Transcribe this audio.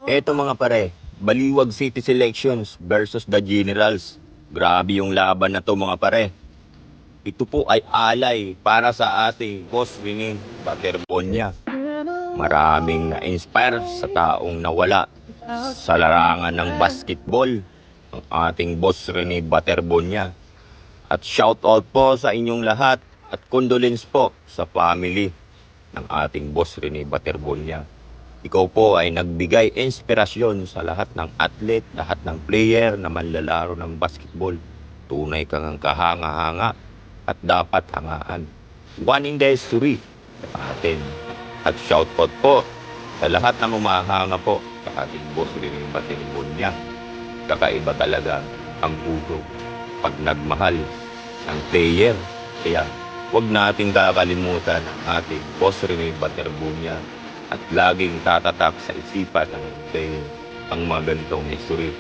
Eto mga pare, Baliwag City Selections versus the Generals. Grabe yung laban na to mga pare. Ito po ay alay para sa ating boss Rene Baterbonia. Maraming na-inspire sa taong nawala sa larangan ng basketball ang ating boss Rene Baterbonia. At shout out po sa inyong lahat at condolence po sa family ng ating boss Rene Baterbonia. Ikaw po ay nagbigay inspirasyon sa lahat ng athlete, lahat ng player na manlalaro ng basketball. Tunay kang ang kahanga-hanga at dapat hangaan. One in the history sa atin. At shoutout po sa lahat ng umahanga po sa ating boss rin yung basketball niya. Kakaiba talaga ang puso pag nagmahal ng player. Kaya huwag nating kakalimutan ang ating boss rin yung basketball niya at laging tatatak sa isipan ng ang mga ganitong history.